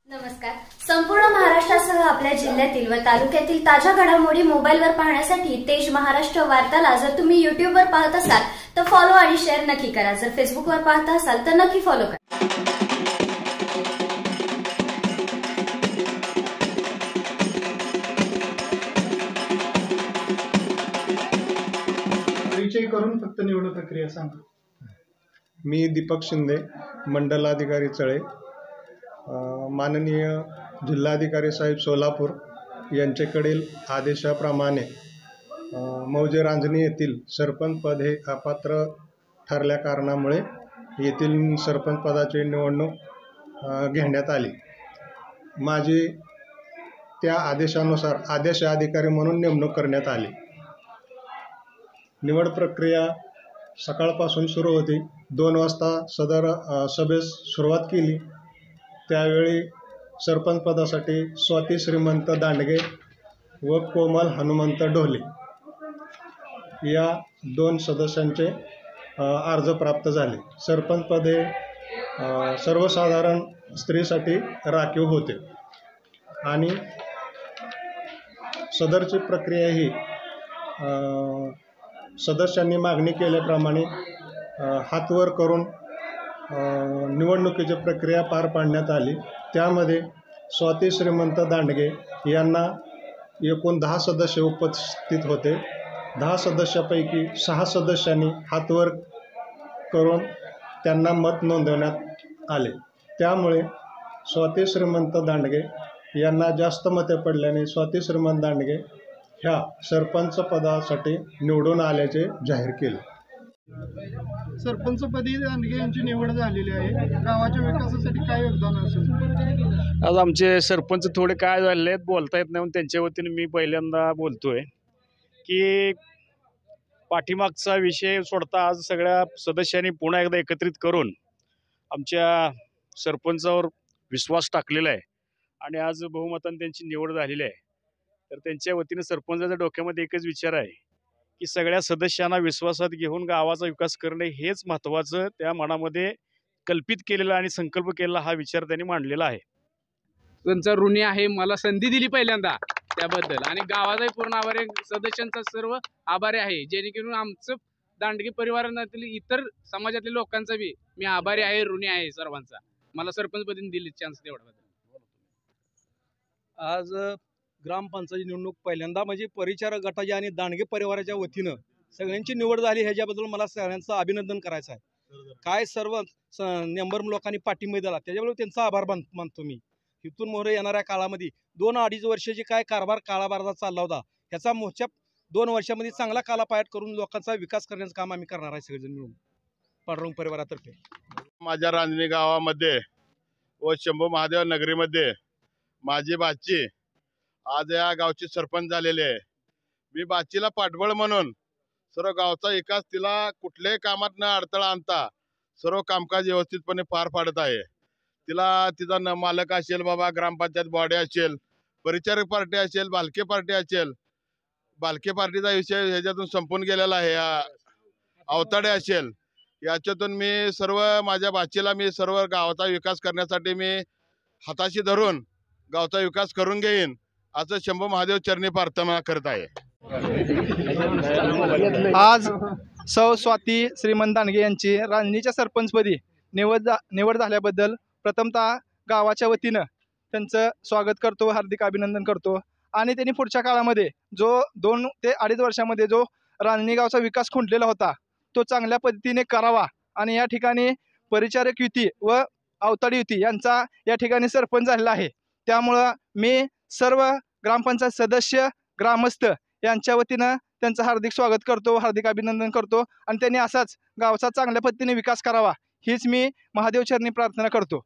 नमस्कार. संपूर्ण महाराष्ट्रासह आपल्या जिल्ह्यातील व तालुक्यातील ताज्या घडामोडी मोबाईलवर पाहण्यासाठी तेज महाराष्ट्र वार्ताला जर तुम्ही युट्यूबवर पाहत असाल तर फॉलो आणि शेअर नक्की करा. जर फेसबुकवर पाहत असाल तर नक्की फॉलो करा. परिचय करून फक्त निवड प्रक्रिया सांगा. मी दीपक शिंदे, मंडलाधिकारी चळे. माननीय जिल्हाधिकारी साहेब सोलापूर यांच्याकडील आदेशाप्रमाणे मौजे रांजणी येथील सरपंच पद हे अपात्र ठरल्या कारणामुळे येथील सरपंच पदाची निवडणूक घेण्यात आली. माझी त्या आदेशानुसार आदेश अधिकारी म्हणून नेमणूक करण्यात आली. निवड प्रक्रिया सकाळपासून सुरू होती. 2 वाजता सदर सभेस सुरुवात केली. त्यावेळी सरपंच पदासाठी स्वाती श्रीमंत दांडगे व कोमल हनुमंत ढोले या 2 सदस्यांचे अर्ज प्राप्त झाले. सरपंच पद हे सर्वसाधारण स्त्रीसाठी राखीव होते आणि सदरची प्रक्रिया ही सदस्यांनी मागणी केल्याप्रमाणे हातवर करून निवडणुकीची प्रक्रिया पार पाडण्यात आली. त्यामध्ये स्वाती श्रीमंत दांडगे यांना एकूण 10 सदस्य उपस्थित होते. 10 सदस्यापैकी 6 सदस्यांनी हातवर करून त्यांना मत नोंदवण्यात आले. त्यामुळे स्वाती श्रीमंत दांडगे यांना जास्त मते पडल्याने स्वाती श्रीमंत दांडगे ह्या सरपंच पदासाठी निवडून आल्याचे जाहीर केले. सरपंचपदी दांडगे यांची निवड झालेली आहे. गावाच्या विकासासाठी काय योगदान असेल? आज आमचे सरपंच थोडे काय झाले आहेत, बोलता येत नाही म्हणून त्यांच्या वतीने मी पहिल्यांदा बोलतोय की पाठीमागचा विषय सोडता आज सगळ्या सदस्यांनी पुन्हा एकदा एकत्रित करून आमच्या सरपंचावर विश्वास टाकलेला आहे आणि आज बहुमताने त्यांची निवड झालेली आहे. तर त्यांच्या वतीने सरपंचाच्या डोक्यामध्ये एकच विचार आहे की सगळ्या सदस्यांना विश्वासात घेऊन गावाचा विकास करणे हेच महत्त्वाचं त्या मनामध्ये कल्पित केलेला आणि संकल्प केलेला हा विचार त्यांनी मांडलेला आहे. त्यांचा ऋणी आहे, मला संधी दिली पहिल्यांदा त्याबद्दल आणि गावाचाही पूर्ण आभारी, सदस्यांचा सर्व आभारी आहे. जेणेकरून आमचं दांडगे परिवारातील इतर समाजातल्या लोकांचा बी मी आभारी आहे, ऋणी आहे सर्वांचा. मला सरपंचपदी दिली चान्स तेवढ्याबद्दल. आज ग्रामपंचायत निवडणूक पहिल्यांदा म्हणजे परिचारक गटाच्या आणि दांडगे परिवाराच्या वतीनं सगळ्यांची निवड झाली. ह्याच्याबद्दल मला सगळ्यांचं अभिनंदन करायचं आहे. काय सर्व नेंबर लोकांनी पाठिंबा दिला त्याच्याबरोबर त्यांचा आभार मानतो मी. इथून मोहरे येणाऱ्या काळामध्ये 2-2.5 वर्षाची काय कारभार काळाबाजारात चालला होता ह्याचा मोठ्या 2 वर्षामध्ये चांगला कालापायट करून लोकांचा विकास करण्याचं काम आम्ही करणार आहे सगळेजण मिळून पांडुरंग परिवारातर्फे. माझ्या रांजणी गावामध्ये व शंभू महादेव नगरीमध्ये माझी बाची आज या गावची सरपंच झालेले आहे. मी बाचीला पाठबळ म्हणून सर्व गावचा विकास, तिला कुठल्याही कामात न अडथळा आणता सर्व कामकाज व्यवस्थितपणे पार पाडत आहे. तिला तिचा मालक असेल, बाबा ग्रामपंचायत बॉडी असेल, परिचारक पार्टी असेल, बालके पार्टी असेल, बालके पार्टीचा विषय ह्याच्यातून संपून गेलेला आहे. अवताडे असेल, याच्यातून मी सर्व माझ्या बाचीला मी सर्व गावाचा विकास करण्यासाठी मी हाताशी धरून गावचा विकास करून घेईन असं शंभू महादेव चरणी प्रार्थना करत आहे. आज सौ स्वाती श्रीमंत दांडगे यांची रांजणीच्या सरपंचपदी निवड झाल्याबद्दल प्रथमतः गावाच्या वतीनं त्यांचं स्वागत करतो, हार्दिक अभिनंदन करतो. आणि त्यांनी पुढच्या काळामध्ये जो 2 ते 2.5 वर्षामध्ये जो रांजणी गावचा विकास खुंटलेला होता तो चांगल्या पद्धतीने करावा. आणि या ठिकाणी परिचारक युती व अवताडी युती यांचा या ठिकाणी सरपंच झालेला आहे. त्यामुळं मी सर्व ग्रामपंचायत सदस्य, ग्रामस्थ यांच्या वतीनं त्यांचं हार्दिक स्वागत करतो, हार्दिक अभिनंदन करतो. आणि त्यांनी असाच गावचा चांगल्या पद्धतीने विकास करावा हीच मी महादेव चरणी प्रार्थना करतो.